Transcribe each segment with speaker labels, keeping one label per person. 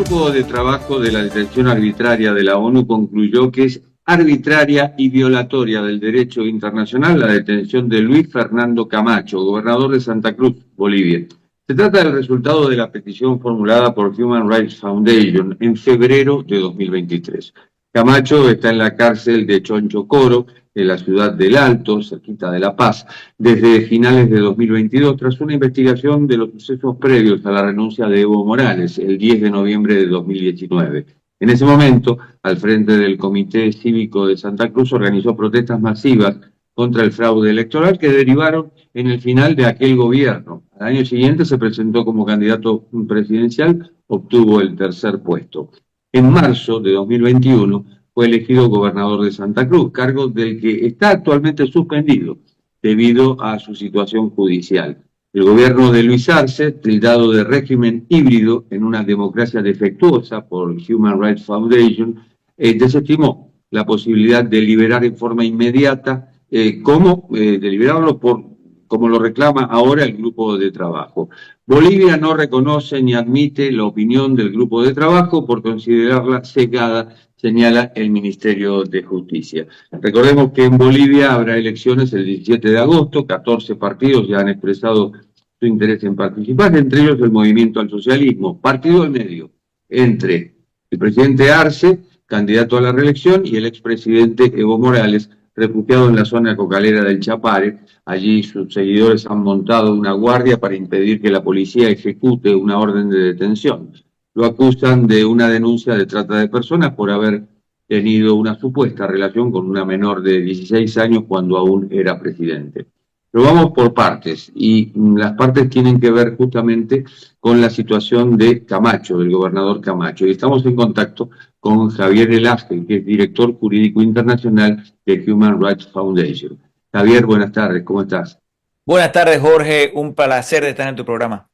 Speaker 1: grupo de trabajo de la detención arbitraria de la ONU concluyó que es arbitraria y violatoria del derecho internacional la detención de Luis Fernando Camacho, gobernador de Santa Cruz, Bolivia. Se trata del resultado de la petición formulada por Human Rights Foundation en febrero de 2023. Camacho está en la cárcel de Chonchocoro, en la ciudad del Alto, cerquita de La Paz, desde finales de 2022, tras una investigación de los sucesos previos a la renuncia de Evo Morales, el 10 de noviembre de 2019. En ese momento, al frente del Comité Cívico de Santa Cruz, organizó protestas masivas contra el fraude electoral que derivaron en el final de aquel gobierno. Al año siguiente se presentó como candidato presidencial, obtuvo el tercer puesto. En marzo de 2021 fue elegido gobernador de Santa Cruz, cargo del que está actualmente suspendido debido a su situación judicial. El gobierno de Luis Arce, tildado de régimen híbrido en una democracia defectuosa por Human Rights Foundation, desestimó la posibilidad de liberar en forma inmediata, de liberarlo como lo reclama ahora el grupo de trabajo. Bolivia no reconoce ni admite la opinión del grupo de trabajo por considerarla sesgada, señala el Ministerio de Justicia. Recordemos que en Bolivia habrá elecciones el 17 de agosto, 14 partidos ya han expresado su interés en participar, entre ellos el Movimiento al Socialismo, partido al medio, entre el presidente Arce, candidato a la reelección, y el expresidente Evo Morales, refugiado en la zona cocalera del Chapare. Allí sus seguidores han montado una guardia para impedir que la policía ejecute una orden de detención. Lo acusan de una denuncia de trata de personas por haber tenido una supuesta relación con una menor de 16 años cuando aún era presidente. Pero vamos por partes, y las partes tienen que ver justamente con la situación de Camacho, del gobernador Camacho. Y estamos en contacto con Javier Velázquez, que es director jurídico internacional de Human Rights Foundation. Javier, buenas tardes, ¿cómo estás?
Speaker 2: Buenas tardes, Jorge, un placer de estar en tu programa.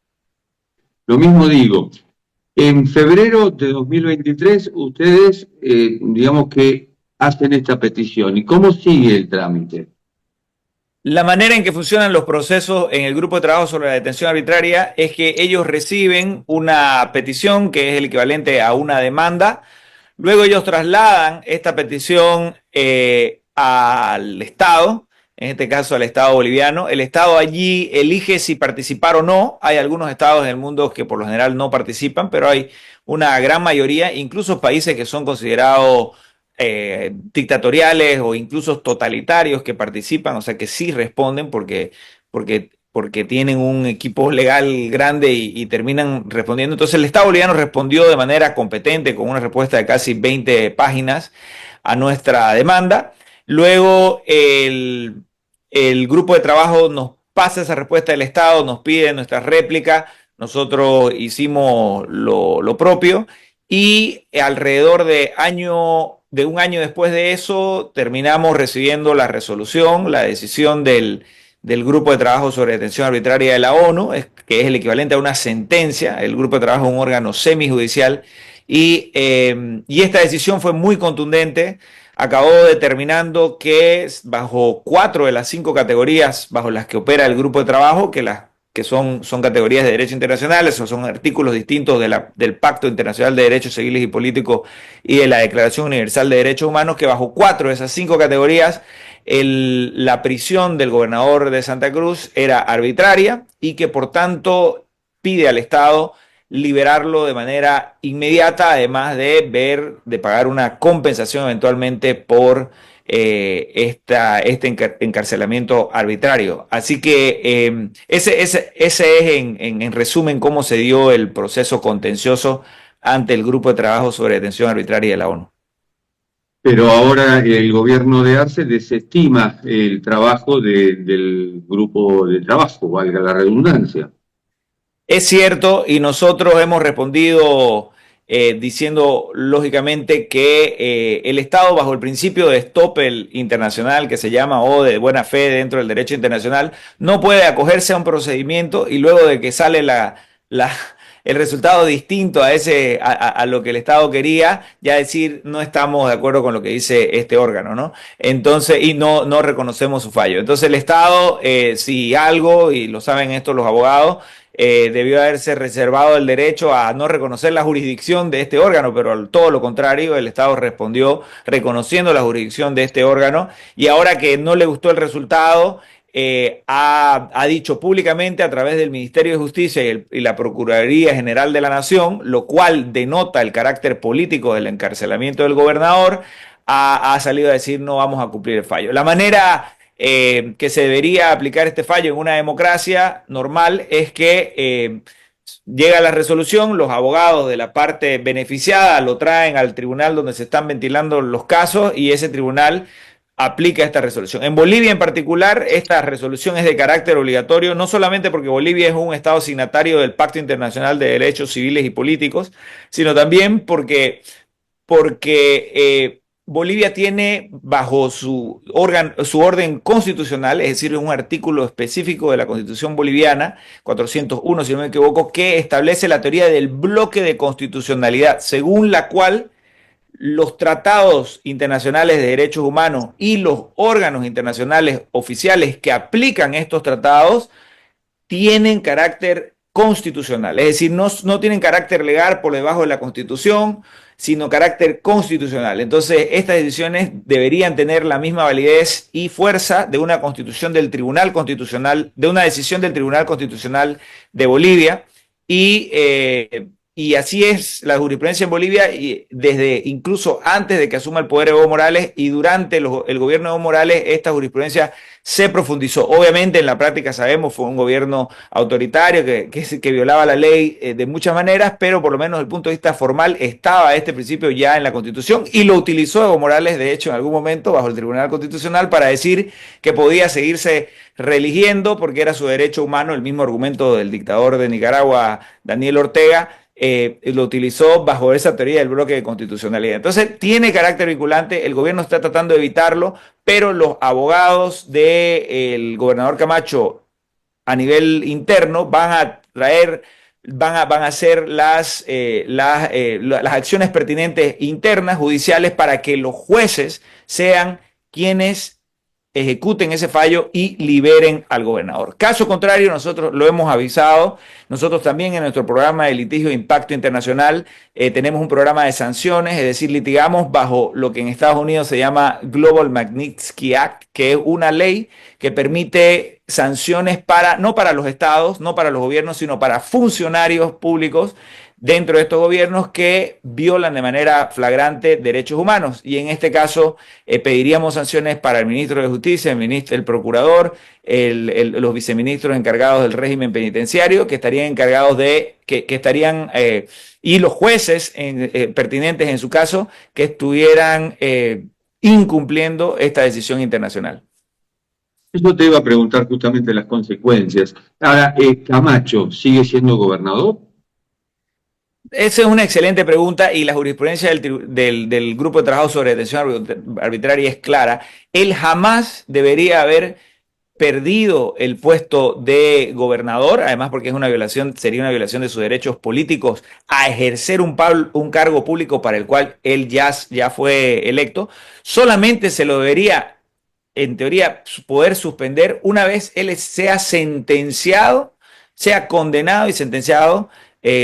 Speaker 1: Lo mismo digo, en febrero de 2023 ustedes, digamos que hacen esta petición. ¿Y cómo sigue el trámite?
Speaker 2: La manera en que funcionan los procesos en el grupo de trabajo sobre la detención arbitraria es que ellos reciben una petición que es el equivalente a una demanda. Luego ellos trasladan esta petición al Estado, en este caso al Estado boliviano. El Estado allí elige si participar o no. Hay algunos estados en el mundo que por lo general no participan, pero hay una gran mayoría, incluso países que son considerados dictatoriales o incluso totalitarios que participan, o sea que sí responden porque tienen un equipo legal grande y terminan respondiendo. Entonces el Estado boliviano respondió de manera competente con una respuesta de casi 20 páginas a nuestra demanda. Luego el grupo de trabajo nos pasa esa respuesta del Estado, nos pide nuestra réplica, nosotros hicimos lo propio y alrededor de un año después de eso terminamos recibiendo la resolución, la decisión del Grupo de Trabajo sobre Detención Arbitraria de la ONU, que es el equivalente a una sentencia. El Grupo de Trabajo es un órgano semijudicial y esta decisión fue muy contundente. Acabó determinando que bajo 4 de las 5 categorías bajo las que opera el Grupo de Trabajo, que son categorías de derecho internacional, esos son artículos distintos del Pacto Internacional de Derechos Civiles y Políticos y de la Declaración Universal de Derechos Humanos, que bajo 4 de esas 5 categorías la prisión del gobernador de Santa Cruz era arbitraria y que por tanto pide al Estado liberarlo de manera inmediata, además de pagar una compensación eventualmente por este encarcelamiento arbitrario. Así que ese es en resumen cómo se dio el proceso contencioso ante el Grupo de Trabajo sobre Detención Arbitraria de la ONU.
Speaker 1: Pero ahora el gobierno de Arce desestima el trabajo del grupo de trabajo, valga la redundancia.
Speaker 2: Es cierto, y nosotros hemos respondido diciendo lógicamente que el Estado, bajo el principio de estoppel internacional que se llama, o de buena fe dentro del derecho internacional, no puede acogerse a un procedimiento y luego de que sale el resultado distinto a lo que el Estado quería, ya decir no estamos de acuerdo con lo que dice este órgano, ¿no? Entonces, y no reconocemos su fallo. Entonces el Estado, si algo, y lo saben esto los abogados, debió haberse reservado el derecho a no reconocer la jurisdicción de este órgano, pero todo lo contrario, el Estado respondió reconociendo la jurisdicción de este órgano y ahora que no le gustó el resultado, ha dicho públicamente a través del Ministerio de Justicia y la Procuraduría General de la Nación, lo cual denota el carácter político del encarcelamiento del gobernador, ha salido a decir no vamos a cumplir el fallo. La manera que se debería aplicar este fallo en una democracia normal es que llega la resolución, los abogados de la parte beneficiada lo traen al tribunal donde se están ventilando los casos y ese tribunal aplica esta resolución. En Bolivia en particular, esta resolución es de carácter obligatorio, no solamente porque Bolivia es un estado signatario del Pacto Internacional de Derechos Civiles y Políticos, sino también porque Bolivia tiene bajo su orden constitucional, es decir, un artículo específico de la Constitución boliviana, 401, si no me equivoco, que establece la teoría del bloque de constitucionalidad, según la cual los tratados internacionales de derechos humanos y los órganos internacionales oficiales que aplican estos tratados tienen carácter constitucional, es decir, no tienen carácter legal por debajo de la Constitución, sino carácter constitucional. Entonces, estas decisiones deberían tener la misma validez y fuerza de una constitución del Tribunal Constitucional, de una decisión del Tribunal Constitucional de Bolivia y así es la jurisprudencia en Bolivia y desde incluso antes de que asuma el poder Evo Morales y durante el gobierno de Evo Morales esta jurisprudencia se profundizó. Obviamente en la práctica sabemos fue un gobierno autoritario que violaba la ley de muchas maneras, pero por lo menos desde el punto de vista formal estaba este principio ya en la Constitución y lo utilizó Evo Morales de hecho en algún momento bajo el Tribunal Constitucional para decir que podía seguirse reeligiendo porque era su derecho humano, el mismo argumento del dictador de Nicaragua, Daniel Ortega, lo utilizó bajo esa teoría del bloque de constitucionalidad. Entonces, tiene carácter vinculante, el gobierno está tratando de evitarlo, pero los abogados del gobernador Camacho a nivel interno van a hacer las acciones pertinentes internas, judiciales, para que los jueces sean quienes ejecuten ese fallo y liberen al gobernador. Caso contrario, nosotros lo hemos avisado, nosotros también en nuestro programa de litigio de impacto internacional tenemos un programa de sanciones, es decir, litigamos bajo lo que en Estados Unidos se llama Global Magnitsky Act, que es una ley que permite sanciones no para los estados, no para los gobiernos, sino para funcionarios públicos dentro de estos gobiernos que violan de manera flagrante derechos humanos. Y en este caso pediríamos sanciones para el ministro de Justicia, el procurador, los viceministros encargados del régimen penitenciario, que estarían encargados y los jueces pertinentes en su caso, que estuvieran incumpliendo esta decisión internacional.
Speaker 1: Eso te iba a preguntar justamente las consecuencias. Ahora, ¿Camacho sigue siendo gobernador?
Speaker 2: Esa es una excelente pregunta y la jurisprudencia del Grupo de Trabajo sobre Detención Arbitraria es clara. Él jamás debería haber perdido el puesto de gobernador, además porque sería una violación de sus derechos políticos a ejercer un cargo público para el cual él ya fue electo. Solamente se lo debería, en teoría, poder suspender una vez él sea condenado y sentenciado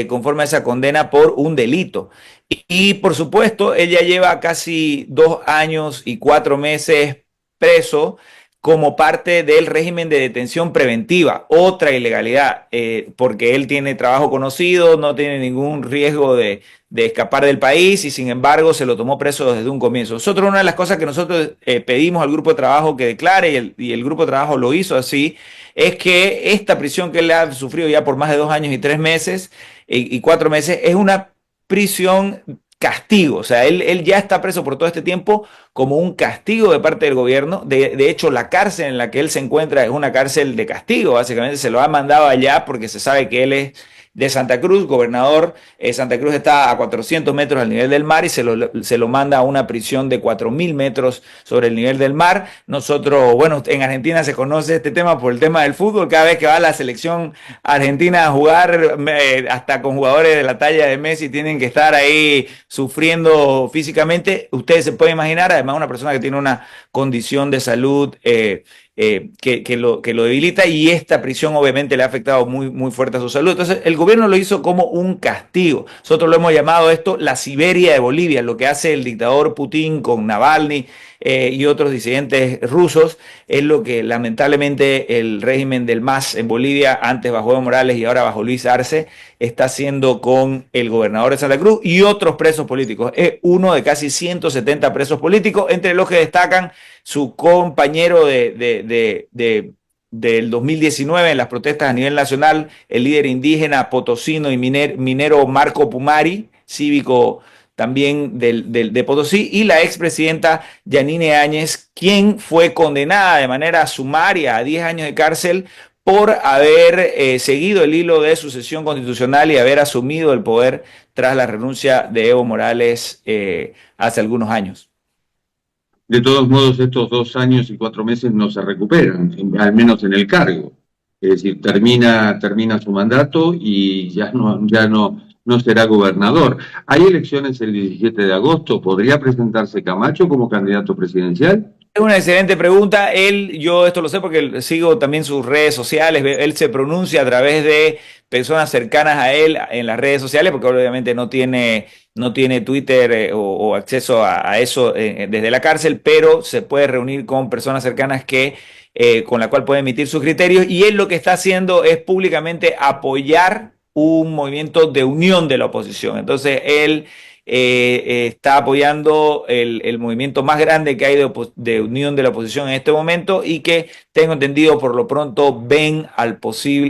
Speaker 2: conforme a esa condena por un delito. Y por supuesto, él ya lleva casi 2 años y 4 meses preso como parte del régimen de detención preventiva, otra ilegalidad, porque él tiene trabajo conocido, no tiene ningún riesgo de escapar del país y sin embargo se lo tomó preso desde un comienzo. Nosotros, una de las cosas que nosotros pedimos al grupo de trabajo que declare, y el grupo de trabajo lo hizo así, es que esta prisión que él ha sufrido ya por más de 2 años y 3 meses y 4 meses es una prisión castigo, o sea, él ya está preso por todo este tiempo como un castigo de parte del gobierno. De hecho, la cárcel en la que él se encuentra es una cárcel de castigo, básicamente se lo ha mandado allá porque se sabe que él es de Santa Cruz, gobernador. Santa Cruz está a 400 metros al nivel del mar y se lo manda a una prisión de 4.000 metros sobre el nivel del mar. Nosotros, bueno, en Argentina se conoce este tema por el tema del fútbol. Cada vez que va la selección argentina a jugar, hasta con jugadores de la talla de Messi, tienen que estar ahí sufriendo físicamente. Ustedes se pueden imaginar, además una persona que tiene una condición de salud que lo debilita, y esta prisión obviamente le ha afectado muy, muy fuerte a su salud. Entonces el gobierno lo hizo como un castigo. Nosotros lo hemos llamado esto la Siberia de Bolivia, lo que hace el dictador Putin con Navalny y otros disidentes rusos, es lo que lamentablemente el régimen del MAS en Bolivia, antes bajo Evo Morales y ahora bajo Luis Arce, está haciendo con el gobernador de Santa Cruz y otros presos políticos. Es uno de casi 170 presos políticos, entre los que destacan su compañero del 2019 en las protestas a nivel nacional, el líder indígena potosino y minero Marco Pumari, cívico también de Potosí, y la expresidenta Yanine Áñez, quien fue condenada de manera sumaria a 10 años de cárcel por haber seguido el hilo de sucesión constitucional y haber asumido el poder tras la renuncia de Evo Morales hace algunos años.
Speaker 1: De todos modos, estos 2 años y 4 meses no se recuperan, al menos en el cargo. Es decir, termina su mandato y no será gobernador. ¿Hay elecciones el 17 de agosto? ¿Podría presentarse Camacho como candidato presidencial?
Speaker 2: Es una excelente pregunta. Yo esto lo sé porque sigo también sus redes sociales. Él se pronuncia a través de personas cercanas a él en las redes sociales, porque obviamente no tiene Twitter o acceso a eso desde la cárcel, pero se puede reunir con personas cercanas con la cual puede emitir sus criterios. Y él lo que está haciendo es públicamente apoyar un movimiento de unión de la oposición. Entonces él está apoyando el movimiento más grande que hay de unión de la oposición en este momento, y que, tengo entendido, por lo pronto ven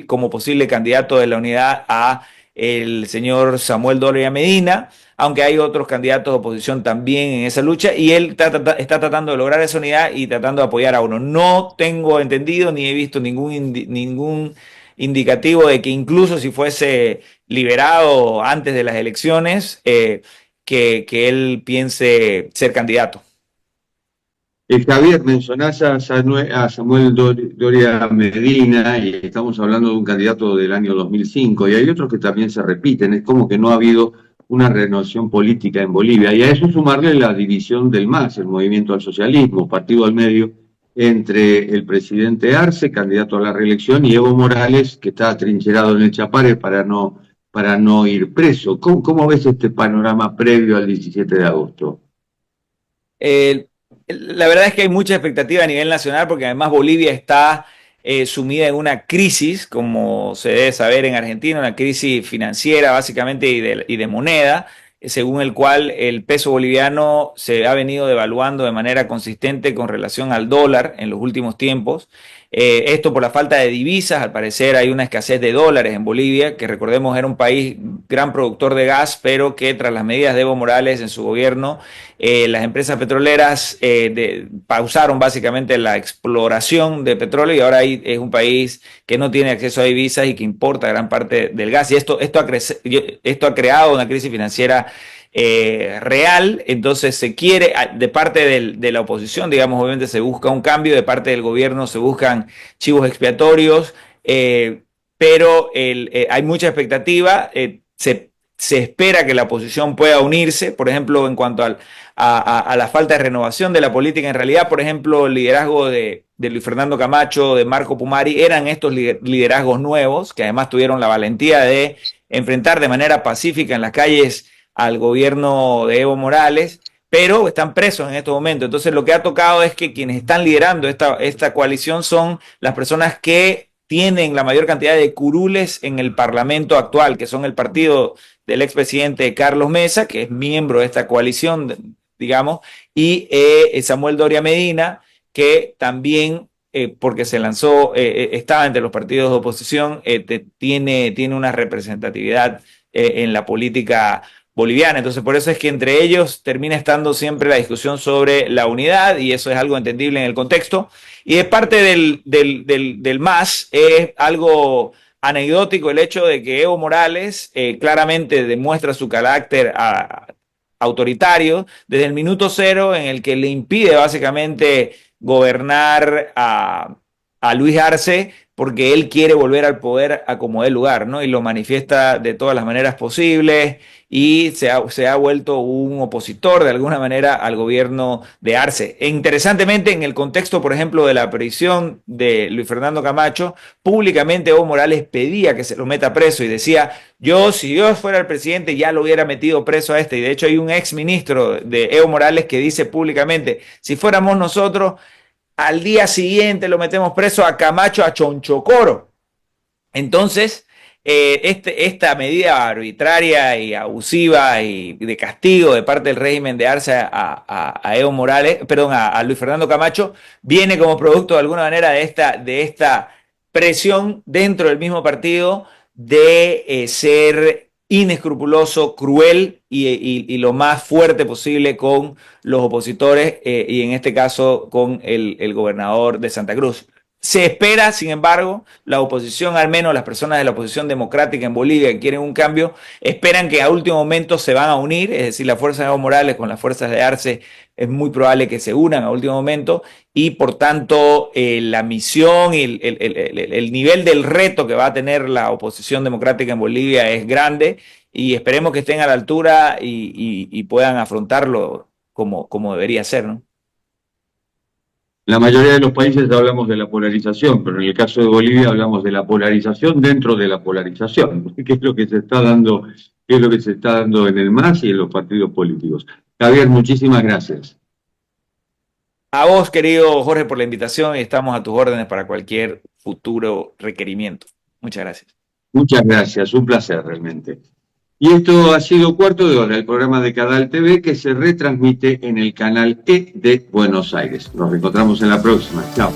Speaker 2: como posible candidato de la unidad a el señor Samuel Doria Medina, aunque hay otros candidatos de oposición también en esa lucha, y él está tratando de lograr esa unidad y tratando de apoyar a uno. No tengo entendido ni he visto ningún indicativo de que, incluso si fuese liberado antes de las elecciones, que él piense ser candidato.
Speaker 1: Javier, mencionás a Samuel Doria Medina y estamos hablando de un candidato del año 2005 y hay otros que también se repiten. Es como que no ha habido una renovación política en Bolivia, y a eso sumarle la división del MAS, el Movimiento al Socialismo, partido al medio, entre el presidente Arce, candidato a la reelección, y Evo Morales, que está atrincherado en el Chapare para no ir preso. ¿Cómo ves este panorama previo al 17 de agosto?
Speaker 2: Eh, la verdad es que hay mucha expectativa a nivel nacional, porque además Bolivia está sumida en una crisis, como se debe saber en Argentina, una crisis financiera básicamente y de moneda, según el cual el peso boliviano se ha venido devaluando de manera consistente con relación al dólar en los últimos tiempos. Esto por la falta de divisas. Al parecer hay una escasez de dólares en Bolivia, que, recordemos, era un país gran productor de gas, pero que tras las medidas de Evo Morales en su gobierno, las empresas petroleras pausaron básicamente la exploración de petróleo, y ahora es un país que no tiene acceso a divisas y que importa gran parte del gas. Y esto ha creado una crisis financiera real. Entonces se quiere, de parte de la oposición, digamos, obviamente se busca un cambio, de parte del gobierno se buscan chivos expiatorios, pero hay mucha expectativa. Se espera que la oposición pueda unirse, por ejemplo, en cuanto a la falta de renovación de la política. En realidad, por ejemplo, el liderazgo de Luis Fernando Camacho, de Marco Pumari, eran estos liderazgos nuevos, que además tuvieron la valentía de enfrentar de manera pacífica en las calles al gobierno de Evo Morales, pero están presos en estos momentos. Entonces lo que ha tocado es que quienes están liderando esta coalición son las personas que tienen la mayor cantidad de curules en el Parlamento actual, que son el partido del expresidente Carlos Mesa, que es miembro de esta coalición, digamos, y Samuel Doria Medina, que también, porque se lanzó, estaba entre los partidos de oposición, tiene una representatividad en la política boliviana. Entonces, por eso es que entre ellos termina estando siempre la discusión sobre la unidad, y eso es algo entendible en el contexto. Y es parte del MAS, es algo anecdótico el hecho de que Evo Morales claramente demuestra su carácter autoritario desde el minuto cero, en el que le impide básicamente gobernar a Luis Arce, porque él quiere volver al poder a como dé lugar, ¿no? Y lo manifiesta de todas las maneras posibles y se ha vuelto un opositor de alguna manera al gobierno de Arce. E interesantemente, en el contexto, por ejemplo, de la prisión de Luis Fernando Camacho, públicamente Evo Morales pedía que se lo meta preso y decía, si yo fuera el presidente ya lo hubiera metido preso a este. Y de hecho hay un ex ministro de Evo Morales que dice públicamente, si fuéramos nosotros, al día siguiente lo metemos preso a Camacho a Chonchocoro. Entonces, esta medida arbitraria y abusiva y de castigo de parte del régimen de Arce a Evo Morales, perdón, a Luis Fernando Camacho, viene como producto de alguna manera de esta presión dentro del mismo partido de ser inescrupuloso, cruel y lo más fuerte posible con los opositores y en este caso con el gobernador de Santa Cruz. Se espera, sin embargo, la oposición, al menos las personas de la oposición democrática en Bolivia que quieren un cambio, esperan que a último momento se van a unir, es decir, las fuerzas de Evo Morales con las fuerzas de Arce es muy probable que se unan a último momento y por tanto la misión y el nivel del reto que va a tener la oposición democrática en Bolivia es grande y esperemos que estén a la altura y puedan afrontarlo como debería ser, ¿no?
Speaker 1: La mayoría de los países hablamos de la polarización, pero en el caso de Bolivia hablamos de la polarización dentro de la polarización, que es lo que se está dando, que es lo que se está dando en el MAS y en los partidos políticos. Javier, muchísimas gracias.
Speaker 2: A vos, querido Jorge, por la invitación y estamos a tus órdenes para cualquier futuro requerimiento. Muchas gracias.
Speaker 1: Muchas gracias, un placer realmente. Y esto ha sido Cuarto de Hora, el programa de Cadal TV que se retransmite en el canal E de Buenos Aires. Nos encontramos en la próxima. Chao.